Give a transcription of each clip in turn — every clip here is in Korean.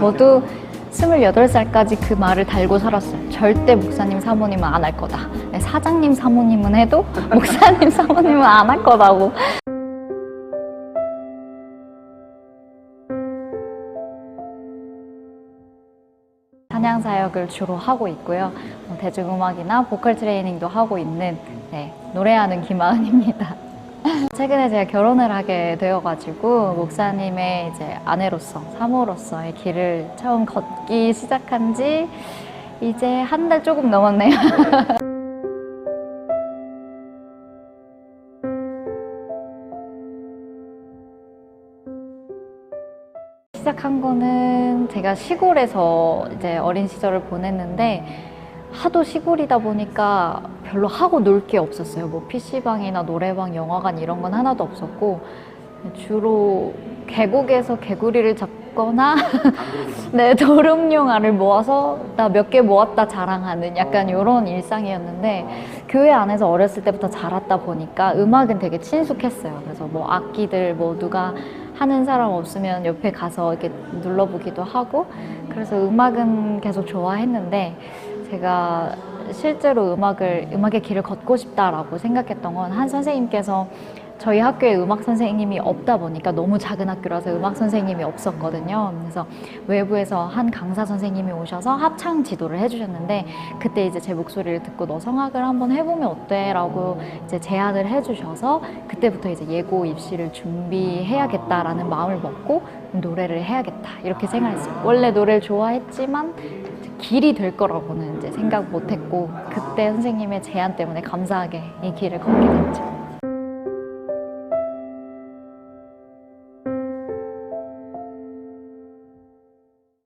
저도 28살까지 그 말을 달고 살았어요. 절대 목사님 사모님은 안 할 거다. 사장님 사모님은 해도 목사님 사모님은 안 할 거다고. 찬양 사역을 주로 하고 있고요. 대중음악이나 보컬 트레이닝도 하고 있는 노래하는 김아은입니다. 최근에 제가 결혼을 하게 되어가지고 목사님의 이제 아내로서, 사모로서의 길을 처음 걷기 시작한 지 이제 한 달 조금 넘었네요. 시작한 거는 제가 시골에서 이제 어린 시절을 보냈는데 하도 시골이다 보니까 별로 하고 놀 게 없었어요. 뭐 PC방이나 노래방, 영화관 이런 건 하나도 없었고 주로 계곡에서 개구리를 잡거나 네, 도롱뇽 알을 모아서 나 몇 개 모았다 자랑하는 약간 이런 일상이었는데 교회 안에서 어렸을 때부터 자랐다 보니까 음악은 되게 친숙했어요. 그래서 뭐 악기들 뭐 누가 하는 사람 없으면 옆에 가서 이렇게 눌러보기도 하고 그래서 음악은 계속 좋아했는데 제가 실제로 음악의 길을 걷고 싶다라고 생각했던 건 한 선생님께서 저희 학교에 음악 선생님이 없다 보니까 너무 작은 학교라서 음악 선생님이 없었거든요. 그래서 외부에서 한 강사 선생님이 오셔서 합창 지도를 해주셨는데 그때 이제 제 목소리를 듣고 너 성악을 한번 해보면 어때? 라고 이제 제안을 해주셔서 그때부터 이제 예고 입시를 준비해야겠다라는 마음을 먹고 노래를 해야겠다 이렇게 생각했어요. 원래 노래를 좋아했지만 길이 될 거라고는 이제 생각 못했고 그때 선생님의 제안 때문에 감사하게 이 길을 걷게 됐죠.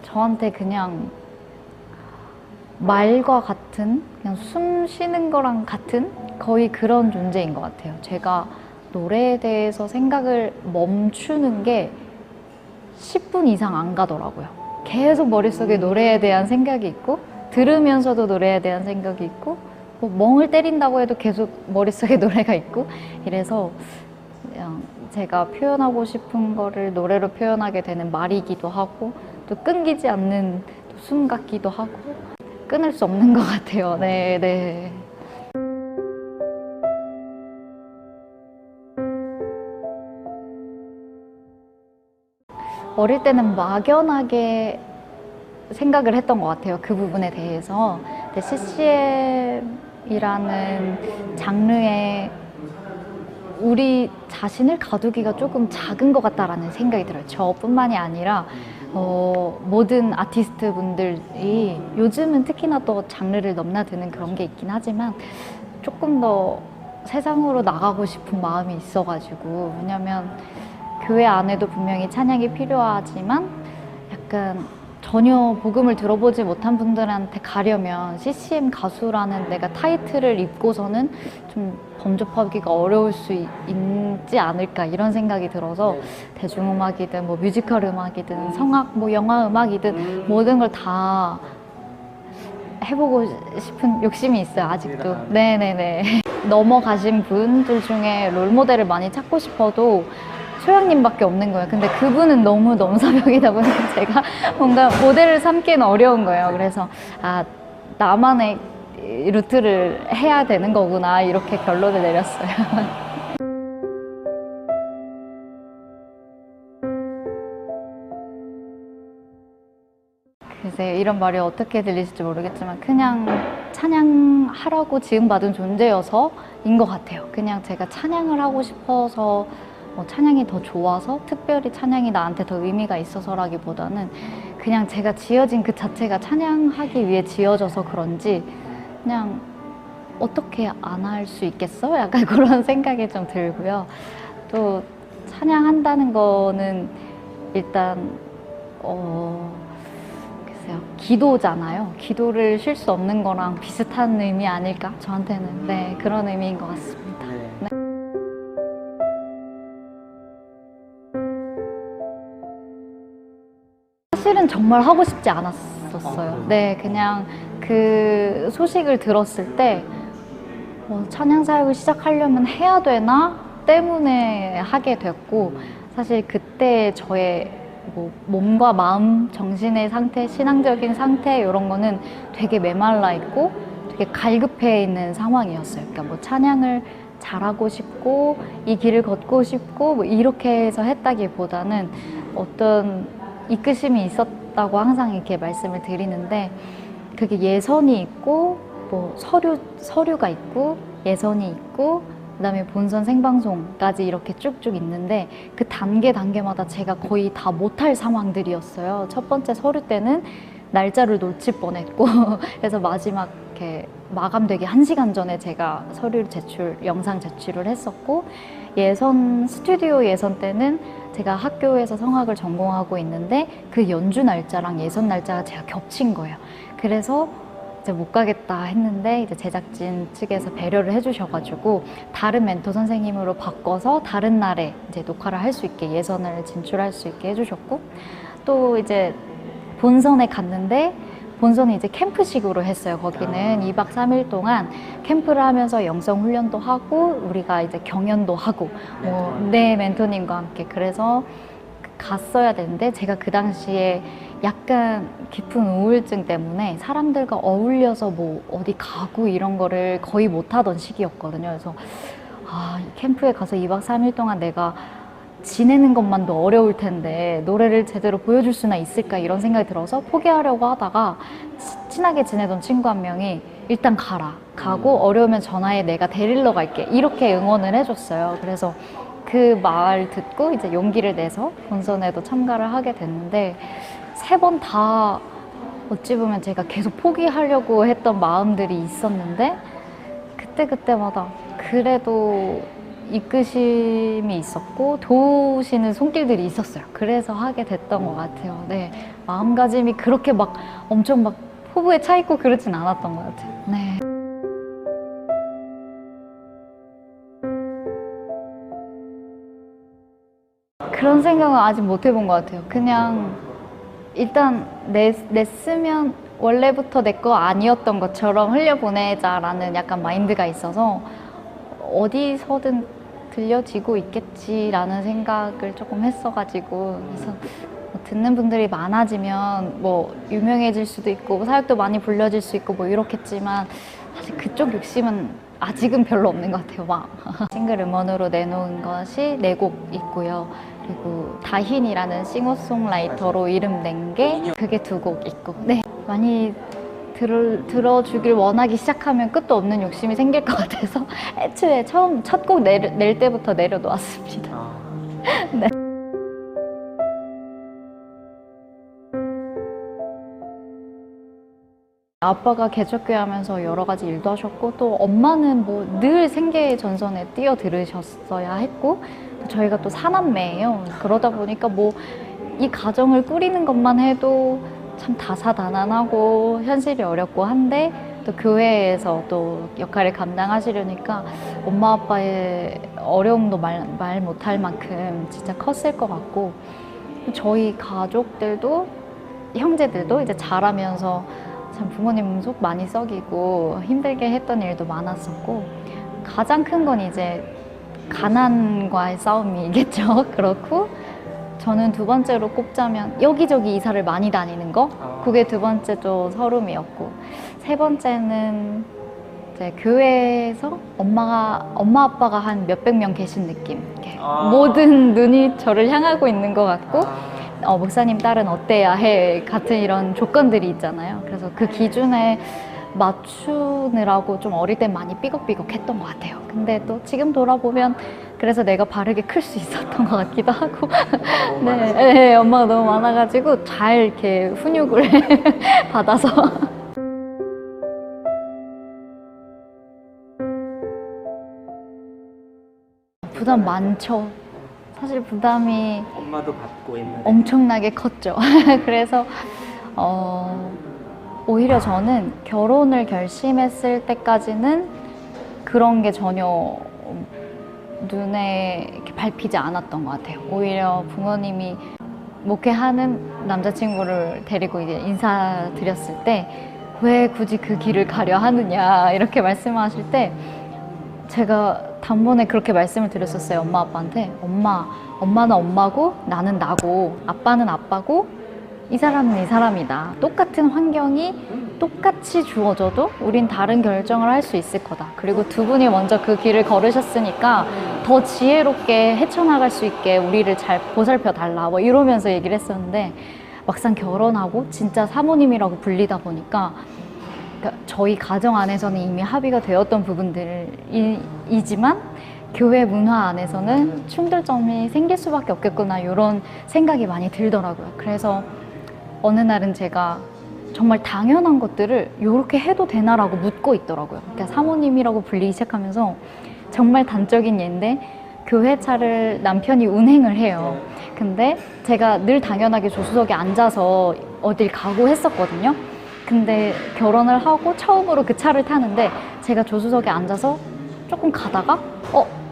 저한테 그냥 말과 같은, 그냥 숨 쉬는 거랑 같은 거의 그런 존재인 것 같아요. 제가 노래에 대해서 생각을 멈추는 게 10분 이상 안 가더라고요. 계속 머릿속에 노래에 대한 생각이 있고 들으면서도 노래에 대한 생각이 있고 뭐 멍을 때린다고 해도 계속 머릿속에 노래가 있고 이래서 그냥 제가 표현하고 싶은 거를 노래로 표현하게 되는 말이기도 하고 또 끊기지 않는 숨 같기도 하고 끊을 수 없는 것 같아요. 네. 어릴 때는 막연하게 생각을 했던 것 같아요. 그 부분에 대해서. 근데 CCM이라는 장르에 우리 자신을 가두기가 조금 작은 것 같다라는 생각이 들어요. 저뿐만이 아니라 모든 아티스트 분들이 요즘은 특히나 또 장르를 넘나드는 그런 게 있긴 하지만 조금 더 세상으로 나가고 싶은 마음이 있어가지고 왜냐면 교회 안에도 분명히 찬양이 필요하지만 약간 전혀 복음을 들어보지 못한 분들한테 가려면 CCM 가수라는 내가 타이틀을 입고서는 좀 범접하기가 어려울 수 있지 않을까 이런 생각이 들어서 대중음악이든 뭐 뮤지컬 음악이든 성악, 뭐 영화 음악이든 모든 걸 다 해보고 싶은 욕심이 있어요, 아직도. 네네네. 넘어가신 분들 중에 롤모델을 많이 찾고 싶어도 소영님밖에 없는 거예요. 근데 그분은 너무 넘사벽이다 보니까 제가 뭔가 모델을 삼기는 어려운 거예요. 그래서 나만의 루트를 해야 되는 거구나 이렇게 결론을 내렸어요. 글쎄 이런 말이 어떻게 들리실지 모르겠지만 그냥 찬양하라고 지음받은 존재여서인 것 같아요. 그냥 제가 찬양을 하고 싶어서 찬양이 더 좋아서 특별히 찬양이 나한테 더 의미가 있어서라기보다는 그냥 제가 지어진 그 자체가 찬양하기 위해 지어져서 그런지 그냥 어떻게 안 할 수 있겠어? 약간 그런 생각이 좀 들고요. 또 찬양한다는 거는 일단 글쎄요, 기도잖아요. 기도를 쉴 수 없는 거랑 비슷한 의미 아닐까? 저한테는 네, 그런 의미인 것 같습니다. 네. 사실은 정말 하고 싶지 않았었어요. 네, 그냥 그 소식을 들었을 때 찬양 사역을 시작하려면 해야 되나 때문에 하게 됐고 사실 그때 저의 뭐 몸과 마음, 정신의 상태, 신앙적인 상태 이런 거는 되게 메말라 있고 되게 갈급해 있는 상황이었어요. 그러니까 뭐 찬양을 잘하고 싶고 이 길을 걷고 싶고 뭐 이렇게 해서 했다기보다는 어떤 이끄심이 있었다고 항상 이렇게 말씀을 드리는데 그게 예선이 있고 뭐 서류가 있고 예선이 있고 그다음에 본선 생방송까지 이렇게 쭉쭉 있는데 그 단계마다 제가 거의 다 못할 상황들이었어요. 첫 번째 서류 때는 날짜를 놓칠 뻔했고 그래서 마지막 이렇게 마감되기 1시간 전에 제가 서류 영상 제출을 했었고 스튜디오 예선 때는 제가 학교에서 성악을 전공하고 있는데 그 연주 날짜랑 예선 날짜가 제가 겹친 거예요. 그래서 이제 못 가겠다 했는데 이제 제작진 측에서 배려를 해주셔가지고 다른 멘토 선생님으로 바꿔서 다른 날에 이제 녹화를 할 수 있게 예선을 진출할 수 있게 해주셨고 또 이제 본선에 갔는데 본선은 이제 캠프식으로 했어요. 거기는 2박 3일 동안 캠프를 하면서 영성 훈련도 하고 우리가 이제 경연도 하고 네 멘토님과 함께 그래서 갔어야 되는데 제가 그 당시에 약간 깊은 우울증 때문에 사람들과 어울려서 뭐 어디 가고 이런 거를 거의 못 하던 시기였거든요. 그래서 이 캠프에 가서 2박 3일 동안 내가 지내는 것만도 어려울 텐데 노래를 제대로 보여줄 수나 있을까 이런 생각이 들어서 포기하려고 하다가 친하게 지내던 친구 한 명이 일단 가고 어려우면 전화해 내가 데리러 갈게 이렇게 응원을 해줬어요. 그래서 그 말 듣고 이제 용기를 내서 본선에도 참가를 하게 됐는데 3번 다 어찌 보면 제가 계속 포기하려고 했던 마음들이 있었는데 그때마다 그래도 이끄심이 있었고 도우시는 손길들이 있었어요. 그래서 하게 됐던 것 같아요. 네, 마음가짐이 그렇게 막 엄청 막 포부에 차 있고 그러진 않았던 것 같아요. 네. 그런 생각은 아직 못 해본 것 같아요. 그냥 일단 냈으면 원래부터 내 거 아니었던 것처럼 흘려보내자라는 약간 마인드가 있어서 어디서든 들려지고 있겠지라는 생각을 조금 했어가지고 그래서 뭐 듣는 분들이 많아지면 뭐 유명해질 수도 있고 사역도 많이 불려질 수 있고 뭐 이렇겠지만 사실 그쪽 욕심은 아직은 별로 없는 것 같아요. 막 싱글 음원으로 내놓은 것이 4곡 있고요. 그리고 다힌이라는 싱어송라이터로 이름 낸 게 그게 2곡 있고 네 많이 들어주길 원하기 시작하면 끝도 없는 욕심이 생길 것 같아서 애초에 첫 곡 낼 때부터 내려놓았습니다. 네. 아빠가 개척교회 하면서 여러 가지 일도 하셨고 또 엄마는 뭐 늘 생계 전선에 뛰어들으셨어야 했고 저희가 또 4남매예요. 그러다 보니까 뭐 이 가정을 꾸리는 것만 해도 참 다사다난하고 현실이 어렵고 한데 또 교회에서 또 역할을 감당하시려니까 엄마 아빠의 어려움도 말 못할 만큼 진짜 컸을 것 같고 저희 가족들도 형제들도 이제 자라면서 참 부모님 속 많이 썩이고 힘들게 했던 일도 많았었고 가장 큰 건 이제 가난과의 싸움이겠죠. 그렇고 저는 2번째로 꼽자면 여기저기 이사를 많이 다니는 거 그게 2번째 좀 서름이었고 3번째는 이제 교회에서 엄마 아빠가 한 몇백 명 계신 느낌 모든 눈이 저를 향하고 있는 것 같고 목사님 딸은 어때야 해 같은 이런 조건들이 있잖아요. 그래서 그 기준에 맞추느라고 좀 어릴 땐 많이 삐걱삐걱 했던 것 같아요. 근데 또 지금 돌아보면 그래서 내가 바르게 클 수 있었던 것 같기도 하고 네, 엄마가 너무 많아가지고 잘 이렇게 훈육을 받아서 부담 많죠. 사실 부담이 엄마도 받고 있는데 엄청나게 컸죠. 그래서 오히려 저는 결혼을 결심했을 때까지는 그런 게 전혀 눈에 이렇게 밟히지 않았던 것 같아요. 오히려 부모님이 목회하는 남자친구를 데리고 이제 인사드렸을 때 왜 굳이 그 길을 가려 하느냐 이렇게 말씀하실 때 제가 단번에 그렇게 말씀을 드렸었어요. 엄마 아빠한테. 엄마는 엄마고 나는 나고 아빠는 아빠고 이 사람은 이 사람이다. 똑같은 환경이 똑같이 주어져도 우린 다른 결정을 할 수 있을 거다. 그리고 두 분이 먼저 그 길을 걸으셨으니까 더 지혜롭게 헤쳐나갈 수 있게 우리를 잘 보살펴 달라. 뭐 이러면서 얘기를 했었는데 막상 결혼하고 진짜 사모님이라고 불리다 보니까 그러니까 저희 가정 안에서는 이미 합의가 되었던 부분들이지만 교회 문화 안에서는 충돌점이 생길 수밖에 없겠구나 이런 생각이 많이 들더라고요. 그래서 어느 날은 제가 정말 당연한 것들을 이렇게 해도 되나라고 묻고 있더라고요. 그러니까 사모님이라고 불리기 시작하면서 정말 단적인 예인데 교회 차를 남편이 운행을 해요. 근데 제가 늘 당연하게 조수석에 앉아서 어딜 가고 했었거든요. 근데 결혼을 하고 처음으로 그 차를 타는데 제가 조수석에 앉아서 조금 가다가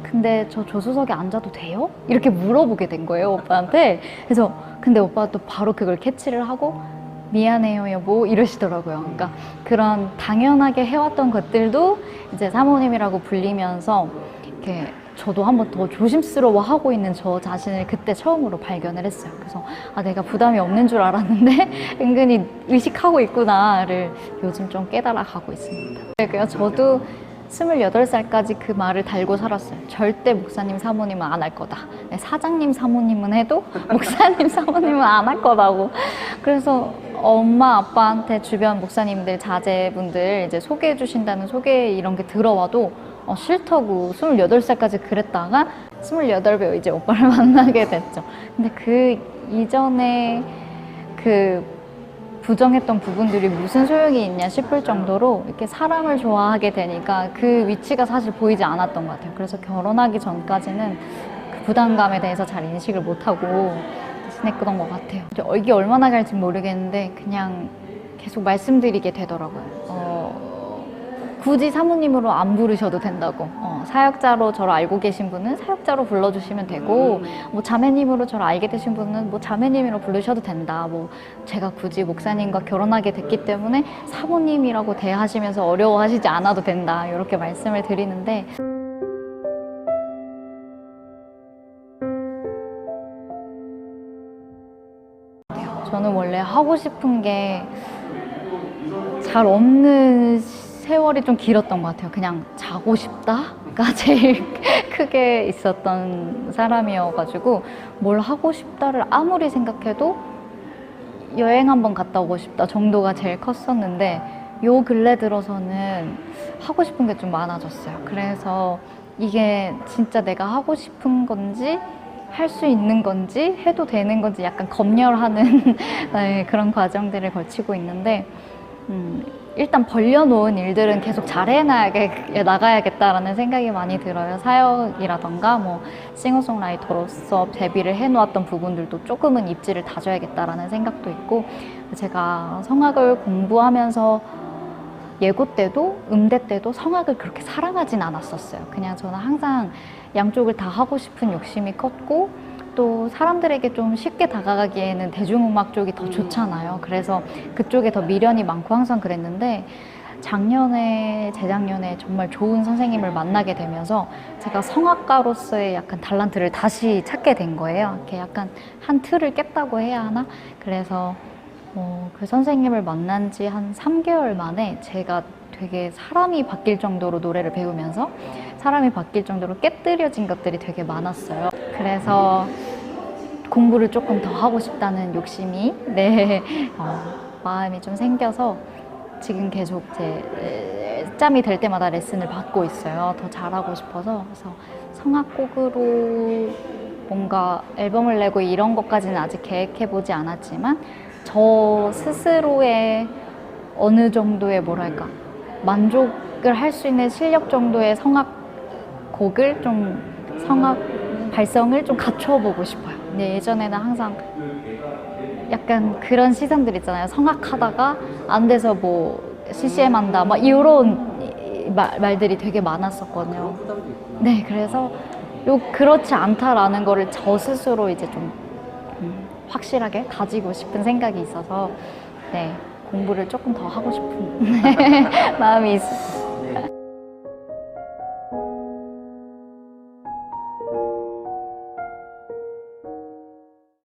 근데 저 조수석에 앉아도 돼요? 이렇게 물어보게 된 거예요, 오빠한테. 그래서 근데 오빠가 또 바로 그걸 캐치를 하고 미안해요 여보 이러시더라고요. 그러니까 그런 당연하게 해왔던 것들도 이제 사모님이라고 불리면서 이렇게 저도 한번 더 조심스러워하고 있는 저 자신을 그때 처음으로 발견을 했어요. 그래서 내가 부담이 없는 줄 알았는데 은근히 의식하고 있구나를 요즘 좀 깨달아 가고 있습니다. 그래서 저도 28살까지 그 말을 달고 살았어요. 절대 목사님 사모님은 안 할 거다. 사장님 사모님은 해도 목사님 사모님은 안 할 거다고. 그래서 엄마 아빠한테 주변 목사님들 자제분들 이제 소개해 주신다는 소개 이런 게 들어와도 싫다고 28살까지 그랬다가 28배 이제 오빠를 만나게 됐죠. 근데 그 이전에 그 부정했던 부분들이 무슨 소용이 있냐 싶을 정도로 이렇게 사람을 좋아하게 되니까 그 위치가 사실 보이지 않았던 것 같아요. 그래서 결혼하기 전까지는 그 부담감에 대해서 잘 인식을 못하고 지냈던 것 같아요. 이게 얼마나 갈지 모르겠는데 그냥 계속 말씀드리게 되더라고요. 굳이 사모님으로 안 부르셔도 된다고. 사역자로 저를 알고 계신 분은 사역자로 불러주시면 되고 뭐 자매님으로 저를 알게 되신 분은 뭐 자매님으로 부르셔도 된다. 뭐 제가 굳이 목사님과 결혼하게 됐기 때문에 사모님이라고 대하시면서 어려워하시지 않아도 된다. 이렇게 말씀을 드리는데 저는 원래 하고 싶은 게 잘 없는 세월이 좀 길었던 것 같아요. 그냥 자고 싶다가 제일 크게 있었던 사람이어가지고 뭘 하고 싶다를 아무리 생각해도 여행 한번 갔다 오고 싶다 정도가 제일 컸었는데 요 근래 들어서는 하고 싶은 게 좀 많아졌어요. 그래서 이게 진짜 내가 하고 싶은 건지 할 수 있는 건지 해도 되는 건지 약간 검열하는 네, 그런 과정들을 거치고 있는데 일단 벌려놓은 일들은 계속 잘 나가야겠다라는 생각이 많이 들어요. 사역이라던가 뭐 싱어송라이터로서 데뷔를 해놓았던 부분들도 조금은 입지를 다져야겠다라는 생각도 있고 제가 성악을 공부하면서 예고 때도 음대 때도 성악을 그렇게 사랑하진 않았었어요. 그냥 저는 항상 양쪽을 다 하고 싶은 욕심이 컸고 또 사람들에게 좀 쉽게 다가가기에는 대중음악 쪽이 더 좋잖아요. 그래서 그쪽에 더 미련이 많고 항상 그랬는데 재작년에 정말 좋은 선생님을 만나게 되면서 제가 성악가로서의 약간 달란트를 다시 찾게 된 거예요. 이렇게 약간 한 틀을 깼다고 해야 하나? 그래서 그 선생님을 만난 지 한 3개월 만에 제가 되게 사람이 바뀔 정도로 노래를 배우면서 사람이 바뀔 정도로 깨뜨려진 것들이 되게 많았어요. 그래서 공부를 조금 더 하고 싶다는 욕심이 마음이 좀 생겨서 지금 계속 짬이 될 때마다 레슨을 받고 있어요. 더 잘하고 싶어서. 그래서 성악곡으로 뭔가 앨범을 내고 이런 것까지는 아직 계획해보지 않았지만 저 스스로의 어느 정도의 뭐랄까 만족을 할 수 있는 실력 정도의 성악곡을 좀 성악 발성을 좀 갖춰보고 싶어요. 근데 예전에는 항상 약간 그런 시선들 있잖아요. 성악하다가 안 돼서 뭐 CCM 한다 막 이런 말들이 되게 많았었거든요. 네, 그래서 그렇지 않다라는 거를 저 스스로 이제 좀 확실하게 가지고 싶은 생각이 있어서 네, 공부를 조금 더 하고 싶은 마음이 있어요.